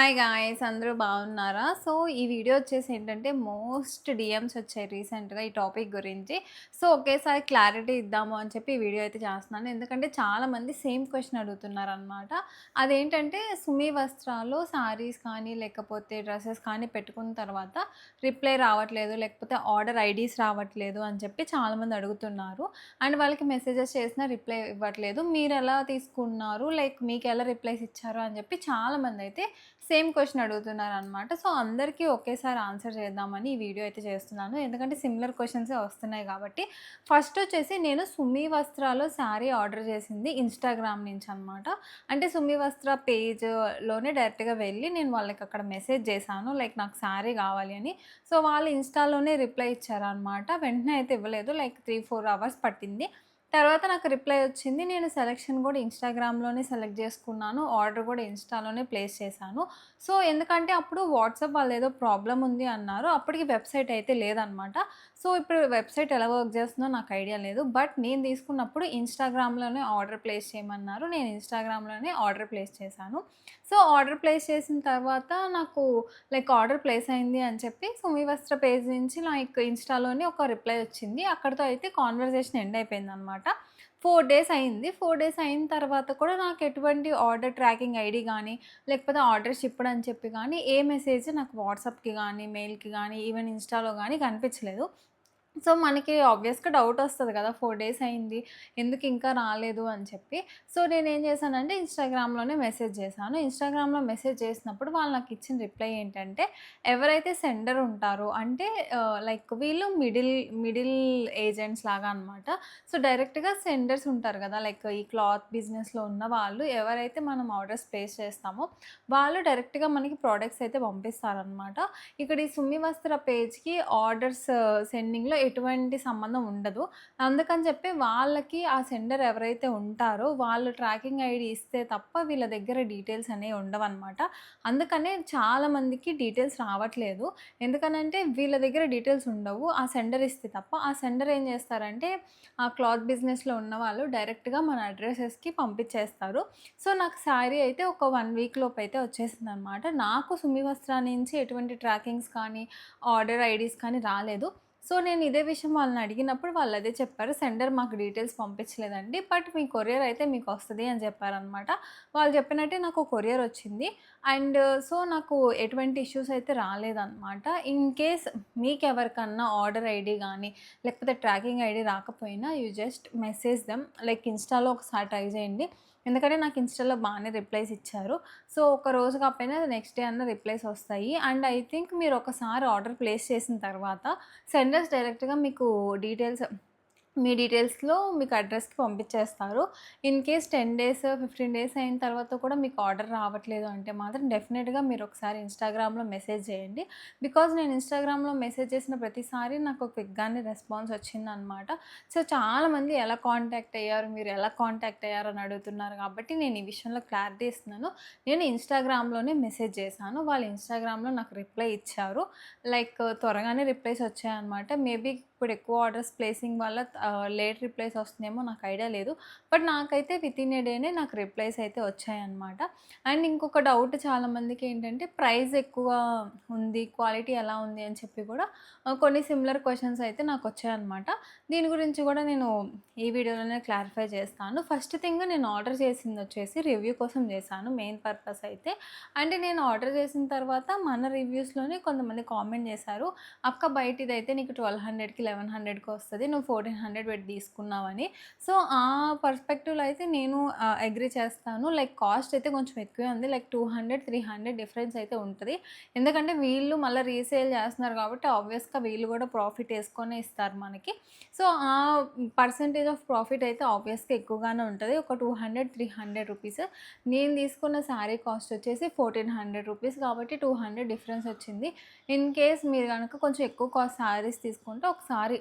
Hi guys అందరూ బాగున్నారా? So, ఈ వీడియో వచ్చేసి ఏంటంటే మోస్ట్ డీఎమ్స్ వచ్చాయి రీసెంట్‌గా ఈ టాపిక్ గురించి. సో, ఒకేసారి క్లారిటీ ఇద్దాము అని చెప్పి ఈ వీడియో అయితే చేస్తున్నాను. ఎందుకంటే చాలామంది సేమ్ క్వెషన్ అడుగుతున్నారనమాట. అదేంటంటే సుమి వస్త్రాలు శారీస్ కానీ, లేకపోతే డ్రెసెస్ కానీ పెట్టుకున్న తర్వాత రిప్లై రావట్లేదు, లేకపోతే ఆర్డర్ ఐడీస్ రావట్లేదు అని చెప్పి చాలామంది అడుగుతున్నారు. అండ్ వాళ్ళకి మెసేజెస్ చేసినా రిప్లై ఇవ్వట్లేదు. మీరెలా తీసుకున్నారు? లైక్ మీకెలా రిప్లైస్ ఇచ్చారు అని చెప్పి చాలామందయితే సేమ్ క్వెషన్ అడుగుతున్నారనమాట. సో, అందరికీ ఒకేసారి ఆన్సర్ చేద్దామని ఈ వీడియో అయితే చేస్తున్నాను. ఎందుకంటే సిమిలర్ క్వెషన్సే వస్తున్నాయి కాబట్టి. ఫస్ట్ వచ్చేసి నేను సుమి వస్త్రాలో శారీ ఆర్డర్ చేసింది ఇన్‌స్టాగ్రామ్ నుంచనమాట. అంటే సుమి వస్త్ర పేజ్‌లోనే డైరెక్ట్‌గా వెళ్ళి నేను వాళ్ళకి అక్కడ మెసేజ్ చేశాను. లైక్ నాకు శారీ కావాలి అని. సో, వాళ్ళు ఇన్‌స్టాలోనే రిప్లై ఇచ్చారనమాట. వెంటనే అయితే ఇవ్వలేదు. లైక్ 3, 4 అవర్స్ పట్టింది. తర్వాత నాకు రిప్లై వచ్చింది. నేను సెలక్షన్ కూడా ఇన్‌స్టాగ్రామ్‌లోనే సెలెక్ట్ చేసుకున్నాను. ఆర్డర్ కూడా ఇన్‌స్టాలోనే ప్లేస్ చేశాను. సో, ఎందుకంటే అప్పుడు వాట్సాప్ వాళ్ళేదో ప్రాబ్లమ్ ఉంది అన్నారు. అప్పటికి వెబ్‌సైట్ అయితే లేదనమాట. సో, ఇప్పుడు వెబ్‌సైట్ ఎలా వర్క్ చేస్తుందో నాకు ఐడియా లేదు. బట్ నేను తీసుకున్నప్పుడు ఇన్‌స్టాగ్రామ్‌లోనే ఆర్డర్ ప్లేస్ చేయమన్నారు. నేను ఇన్‌స్టాగ్రామ్‌లోనే ఆర్డర్ ప్లేస్ చేశాను. సో, ఆర్డర్ ప్లేస్ చేసిన తర్వాత నాకు లైక్ ఆర్డర్ ప్లేస్ అయింది అని చెప్పి సుమి వస్త్ర పేజ్ నుంచి లైక్ ఇన్‌స్టాలోనే ఒక రిప్లై వచ్చింది. అక్కడితో అయితే కాన్వర్జేషన్ ఎండ్ అయిపోయిందనమాట. 4 డేస్ అయింది. 4 డేస్ అయిన తర్వాత కూడా నాకు ఎటువంటి ఆర్డర్ ట్రాకింగ్ ఐడీ గానీ, లేకపోతే ఆర్డర్ షిప్డ్ అని చెప్పి గానీ, ఏ మెసేజ్ నాకు వాట్సాప్‌కి గానీ, మెయిల్‌కి గానీ, ఈవెన్ ఇన్‌స్టాలో గానీ కనిపించలేదు. సో, మనకి ఆబ్వియస్‌గా డౌటొస్తది గదా! 4 డేస్ అయింది. ఎందుకు ఇంకా రాలేదు అని చెప్పి. సో, నేనేం చేశానంటే ఇన్‌స్టాగ్రామ్‌లోనే మెసేజ్ చేశాను. ఇన్‌స్టాగ్రామ్‌లో మెసేజ్ చేసినప్పుడు వాళ్ళు నాకిచ్చిన రిప్లై ఏంటంటే, ఎవరైతే సెండర్ ఉంటారో అంటే లైక్ వీళ్ళు మిడిల్ ఏజెంట్స్ లాగా అనమాట. సో, డైరెక్ట్‌గా సెండర్స్ ఉంటారు గదా! లైక్ ఈ క్లాత్ బిజినెస్‌లో ఉన్న వాళ్ళు ఎవరైతే మనం ఆర్డర్స్ ప్లేస్ చేస్తామో, వాళ్ళు డైరెక్ట్‌గా మనకి ప్రొడక్ట్స్ అయితే పంపిస్తారనమాట. ఇక్కడ ఈ సుమి వస్త్ర పేజ్‌కి ఆర్డర్స్ సెండింగ్‌లో ఎటువంటి సంబంధం ఉండదు. అందుకని చెప్పి వాళ్ళకి ఆ సెండర్ ఎవరైతే ఉంటారో వాళ్ళు ట్రాకింగ్ ఐడీ ఇస్తే తప్ప వీళ్ళ దగ్గర డీటెయిల్స్ అనేవి ఉండవనమాట. అందుకనే చాలా మందికి డీటెయిల్స్ రావట్లేదు. ఎందుకనంటే వీళ్ళ దగ్గర డీటెయిల్స్ ఉండవు. ఆ సెండర్ ఇస్తే తప్ప. ఆ సెండర్ ఏం చేస్తారంటే ఆ క్లాత్ బిజినెస్‌లో ఉన్నవాళ్ళు డైరెక్ట్‌గా మన అడ్రెసెస్‌కి పంపించేస్తారు. సో, నాకు శారీ అయితే ఒక 1 వీక్ లోపైతే వచ్చేసిందనమాట. నాకు సుమి వస్త్రా నుంచి ఎటువంటి ట్రాకింగ్స్ కానీ, ఆర్డర్ ఐడీస్ కానీ రాలేదు. సో, నేను ఇదే విషయం వాళ్ళని అడిగినప్పుడు వాళ్ళదే చెప్పారు. సెండర్ మాకు డీటెయిల్స్ పంపించలేదండి. బట్ మీ కొరియర్ అయితే మీకొస్తది అని చెప్పారనమాట. వాళ్ళు చెప్పినట్టే నాకు కొరియర్ వచ్చింది. అండ్ సో, నాకు ఎటువంటి ఇష్యూస్ అయితే రాలేదనమాట. ఇన్ కేస్ మీకెవరికన్నా ఆర్డర్ ఐడీ గానీ, లేకపోతే ట్రాకింగ్ ఐడీ రాకపోయినా you just message them. Like ఇన్‌స్టాలో ఒకసారి ట్రై చేయండి. ఎందుకంటే నాకు ఇన్‌స్టాలో బానే రిప్లైస్ ఇచ్చారు. సో, ఒక రోజు కాకపోయినా నెక్స్ట్ డే అన్నా రిప్లైస్ వస్తాయి. అండ్ ఐ థింక్ మీరు ఒకసారి ఆర్డర్ ప్లేస్ చేసిన తర్వాత సెండర్స్ డైరెక్ట్‌గా మీకు డీటెయిల్స్ మీ డీటెయిల్స్‌లో మీకు అడ్రస్‌కి పంపించేస్తారు. ఇన్ కేస్ 10 డేస్, 15 డేస్ అయిన తర్వాత కూడా మీకు ఆర్డర్ రావట్లేదు అంటే మాత్రం డెఫినిట్‌గా మీరు ఒకసారి ఇన్‌స్టాగ్రామ్‌లో మెసేజ్ చేయండి. బికాజ్ నేను ఇన్‌స్టాగ్రామ్‌లో మెసేజ్ చేసిన ప్రతిసారి నాకు క్విక్‌గానే రెస్పాన్స్ వచ్చిందనమాట. సో, చాలామంది ఎలా కాంటాక్ట్ అయ్యారు, మీరు ఎలా కాంటాక్ట్ అయ్యారు అని అడుగుతున్నారు కాబట్టి నేను ఈ విషయంలో క్లారిటీ ఇస్తున్నాను. నేను ఇన్‌స్టాగ్రామ్‌లోనే మెసేజ్ చేశాను. వాళ్ళు ఇన్‌స్టాగ్రామ్‌లో నాకు రిప్లై ఇచ్చారు. లైక్ త్వరగానే రిప్లైస్ వచ్చాయన్నమాట. మేబీ ఇప్పుడు ఎక్కువ ఆర్డర్స్ ప్లేసింగ్ వల్ల లేట్ రిప్లైస్ వస్తున్నాయేమో నాకు ఐడియా లేదు. బట్ నాకైతే వితిన్ ఏ డేనే నాకు రిప్లైస్ అయితే వచ్చాయన్నమాట. అండ్ ఇంకొక డౌట్ చాలామందికి ఏంటంటే ప్రైస్ ఎక్కువ ఉంది, క్వాలిటీ ఎలా ఉంది అని చెప్పి కూడా కొన్ని సిమిలర్ క్వెషన్స్ అయితే నాకొచ్చాయన్నమాట. దీని గురించి కూడా నేను ఈ వీడియోలోనే క్లారిఫై చేస్తాను. ఫస్ట్ థింగ్ నేను ఆర్డర్ చేసిందొచ్చేసి రివ్యూ కోసం చేశాను మెయిన్ పర్పస్ అయితే. అంటే నేను ఆర్డర్ చేసిన తర్వాత మన రివ్యూస్‌లోనే కొంతమంది కామెంట్ చేశారు. "అక్క బయటిదైతే నీకు 1200కి, 1100కి వస్తది. నువ్వు 1400 పెట్టి తీసుకున్నావని." సో, ఆ పర్స్పెక్టివ్‌లో అయితే నేను అగ్రీ చేస్తాను. లైక్ కాస్ట్ అయితే కొంచెం ఎక్కువే ఉంది. లైక్ 200, 300 డిఫరెన్స్ అయితే ఉంటది. ఎందుకంటే వీళ్ళు మళ్ళా రీసేల్ చేస్తున్నారు కాబట్టి ఆబ్వియస్‌గా వీళ్ళు కూడా ప్రాఫిట్ ఏసుకొనే ఇస్తారు మనకి. సో, ఆ పర్సెంటేజ్ ఆఫ్ ప్రాఫిట్ అయితే ఆబ్వియస్‌గా ఎక్కువగానే ఉంటది. ఒక 200, 300 రూపీస్. నేను తీసుకున్న శారీ కాస్ట్ వచ్చేసి 1400 రూపీస్ కాబట్టి 200 డిఫరెన్స్ వచ్చింది. ఇన్ కేస్ మీరు గనక కొంచెం ఎక్కువ కాస్ట్ శారీస్ తీసుకుంటే ఒకసారి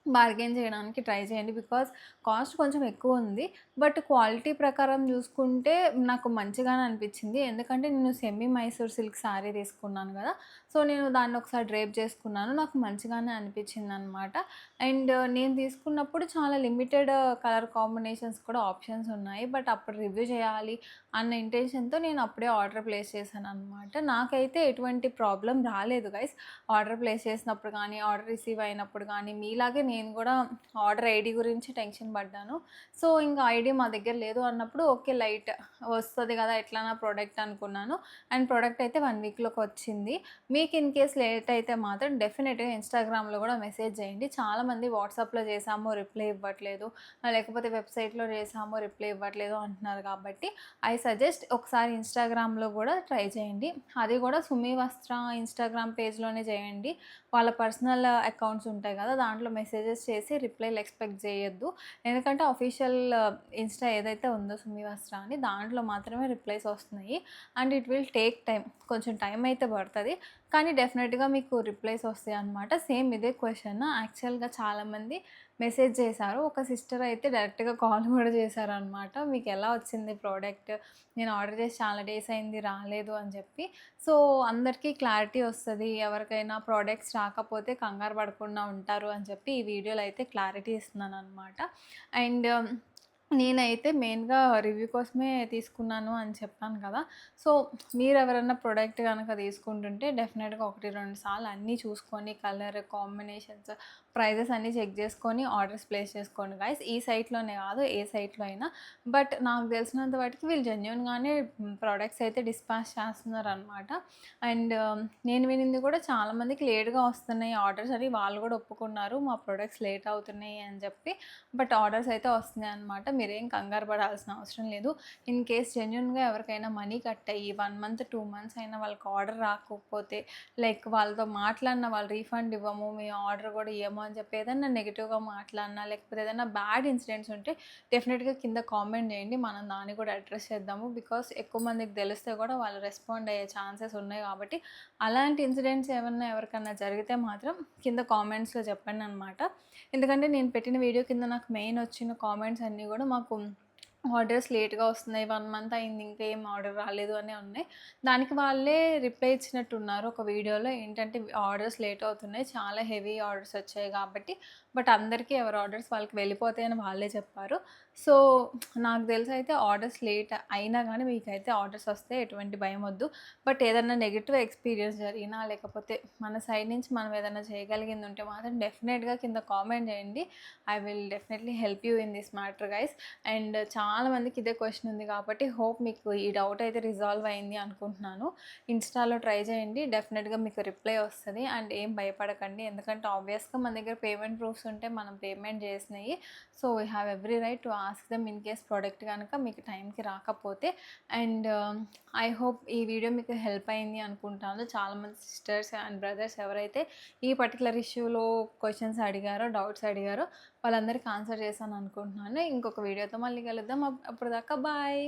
బార్గెయిన్ చేయడానికి ట్రై చేయండి. బికాజ్ కాస్ట్ కొంచెం ఎక్కువ ఉంది. బట్ క్వాలిటీ ప్రకారం చూసుకుంటే నాకు మంచిగానే అనిపించింది. ఎందుకంటే నేను సెమీ మైసూర్ సిల్క్ శారీ తీసుకున్నాను కదా! సో, నేను దాన్ని ఒకసారి డ్రేప్ చేసుకున్నాను. నాకు మంచిగానే అనిపించిందనమాట. అండ్ నేను తీసుకున్నప్పుడు చాలా లిమిటెడ్ కలర్ కాంబినేషన్స్ కూడా ఆప్షన్స్ ఉన్నాయి. బట్ అప్పుడు రివ్యూ చేయాలి అన్న ఇంటెన్షన్‌తో నేను అప్పుడే ఆర్డర్ ప్లేస్ చేశాననమాట. నాకైతే ఎటువంటి ప్రాబ్లమ్ రాలేదు గైస్. ఆర్డర్ ప్లేస్ చేసినప్పుడు కానీ, ఆర్డర్ రిసీవ్ అయినప్పుడు కానీ, మీలాగే నేను కూడా ఆర్డర్ ఐడీ గురించి టెన్షన్ పడ్డాను. సో, ఇంకా ఐడీ మా దగ్గర లేదు అన్నప్పుడు ఓకే, లైట్ వస్తది కదా ఎట్లైనా ప్రోడక్ట్ అనుకున్నాను. అండ్ ప్రోడక్ట్ అయితే 1 వీక్‌లోకి వచ్చింది. మీకు ఇన్ కేస్ లేట్ అయితే మాత్రం డెఫినెట్‌గా ఇన్‌స్టాగ్రామ్‌లో కూడా మెసేజ్ చేయండి. చాలామంది వాట్సాప్‌లో చేసాము రిప్లై ఇవ్వట్లేదు, లేకపోతే వెబ్‌సైట్‌లో చేసాము రిప్లై ఇవ్వట్లేదు అంటున్నారు కాబట్టి ఐ సజెస్ట్ ఒకసారి ఇన్‌స్టాగ్రామ్‌లో కూడా ట్రై చేయండి. అది కూడా సుమి వస్త్ర ఇన్‌స్టాగ్రామ్ పేజ్‌లోనే చేయండి. వాళ్ళ పర్సనల్ అకౌంట్స్ ఉంటాయి కదా! దాంట్లో మెసేజెస్ చేసి రిప్లైలు ఎక్స్‌పెక్ట్ చేయొద్దు. ఎందుకంటే అఫీషియల్ ఇన్‌స్టా ఏదైతే ఉందో సుమి వస్త్ర అని దాంట్లో మాత్రమే రిప్లైస్ వస్తున్నాయి. And it will take time. కొంచెం టైం అయితే పడతది. కానీ డెఫినెట్‌గా మీకు రిప్లైస్ వస్తాయన్నమాట. సేమ్ ఇదే క్వెషన్ యాక్చువల్‌గా చాలామంది మెసేజ్ చేశారు. ఒక సిస్టర్ అయితే డైరెక్ట్‌గా కాల్ కూడా చేశారనమాట. మీకెలా వచ్చింది ప్రోడక్ట్? నేను ఆర్డర్ చేసి చాలా డేస్ అయింది రాలేదు అని చెప్పి. సో, అందరికీ క్లారిటీ వస్తది. ఎవరికైనా ప్రోడక్ట్స్ రాకపోతే కంగారు పడకుండా ఉంటారు అని చెప్పి ఈ వీడియోలో అయితే క్లారిటీ ఇస్తున్నాననమాట. అండ్ నేనైతే మెయిన్‌గా రివ్యూ కోసమే తీసుకున్నాను అని చెప్పాను కదా! సో, మీరెవరన్నా ప్రొడక్ట్ గనక తీసుకుంటుంటే డెఫినెట్‌గా 1, 2 సార్లు అన్నీ చూసుకొని కలర్, కాంబినేషన్స్, ప్రైజెస్ అన్నీ చెక్ చేసుకొని ఆర్డర్స్ ప్లేస్ చేసుకోండి గైస్. ఈ సైట్‌లోనే కాదు ఏ సైట్‌లో అయినా. బట్ నాకు తెలిసినంత మటికి వీళ్ళు జెన్యూన్‌గానే ప్రొడక్ట్స్ అయితే డిస్పాచ్ చేస్తున్నారనమాట. అండ్ నేను వినింది కూడా చాలామందికి లేట్‌గా వస్తున్నాయి ఆర్డర్స్ అని వాళ్ళు కూడా ఒప్పుకున్నారు. మా ప్రొడక్ట్స్ లేట్ అవుతున్నాయి అని చెప్పి. బట్ ఆర్డర్స్ అయితే వస్తున్నాయన్నమాట. మీరేం కంగారు పడాల్సిన అవసరం లేదు. ఇన్ కేస్ జెన్యూన్‌గా ఎవరికైనా మనీ కట్ అయ్యి 1 మంత్, 2 మంత్స్ అయినా వాళ్ళకి ఆర్డర్ రాకపోతే, లైక్ వాళ్ళతో మాట్లాడిన వాళ్ళు రీఫండ్ ఇవ్వము, మీ ఆర్డర్ కూడా ఇయ్యము అని చెప్పి ఏదైనా నెగెటివ్‌గా మాట్లాడినా, లేకపోతే ఏదైనా బ్యాడ్ ఇన్సిడెంట్స్ ఉంటే డెఫినెట్‌గా కింద కామెంట్ చేయండి. మనం దాన్ని కూడా అడ్రెస్ చేద్దాము. బికాస్ ఎక్కువ మందికి తెలిస్తే కూడా వాళ్ళు రెస్పాండ్ అయ్యే ఛాన్సెస్ ఉన్నాయి కాబట్టి, అలాంటి ఇన్సిడెంట్స్ ఏమన్నా ఎవరికన్నా జరిగితే మాత్రం కింద కామెంట్స్‌లో చెప్పండనమాట. ఎందుకంటే నేను పెట్టిన వీడియో కింద నాకు మెయిన్ వచ్చిన కామెంట్స్ అన్నీ కూడా మాకు ఆర్డర్స్ లేట్‌గా వస్తున్నాయి. 1 మంత్ అయింది. ఇంకా ఏం ఆర్డర్ రాలేదు అనే ఉన్నాయి. దానికి వాళ్ళే రిప్లై ఇచ్చినట్టున్నారు ఒక వీడియోలో. ఏంటంటే ఆర్డర్స్ లేట్ అవుతున్నాయి. చాలా హెవీ ఆర్డర్స్ వచ్చాయి కాబట్టి. బట్ అందరికీ ఎవరి ఆర్డర్స్ వాళ్ళకి వెళ్ళిపోతాయని వాళ్ళే చెప్పారు. సో, నాకు తెలిసైతే ఆర్డర్స్ లేట్ అయినా గానీ మీకైతే ఆర్డర్స్ వస్తే ఎటువంటి భయం వద్దు. బట్ ఏదన్నా నెగెటివ్ ఎక్స్‌పీరియన్స్ జరిగినా, లేకపోతే మన సైడ్ నుంచి మనం ఏదైనా చేయగలిగింది ఉంటే మాత్రం డెఫినెట్‌గా కింద కామెంట్ చేయండి. I will definitely help you in this matter guys. And చాలా మందికి ఇదే క్వెషన్ ఉంది కాబట్టి హోప్ మీకు ఈ డౌట్ అయితే రిజాల్వ్ అయింది అనుకుంటున్నాను. ఇన్‌స్టాలో ట్రై చేయండి. డెఫినెట్‌గా మీకు రిప్లై వస్తది. అండ్ ఏం భయపడకండి. ఎందుకంటే ఆబ్వియస్‌గా మన దగ్గర పేమెంట్ ప్రూఫ్స్ ఉంటే మనం పేమెంట్ చేసినయి. So, we have every right to ask them in case product గనక మీకు టైంకి రాకపోతే. అండ్ ఐ హోప్ ఈ వీడియో మీకు హెల్ప్ అయింది అనుకుంటాను. చాలామంది సిస్టర్స్ అండ్ బ్రదర్స్ ఎవరైతే ఈ పర్టిక్యులర్ ఇష్యూలో క్వెషన్స్ అడిగారో, డౌట్స్ అడిగారో వాళ్ళందరికీ ఆన్సర్ చేశాను అనుకుంటున్నాను. ఇంకొక వీడియోతో మళ్ళీ కలుద్దాం. అప్పటిదాకా బాయ్.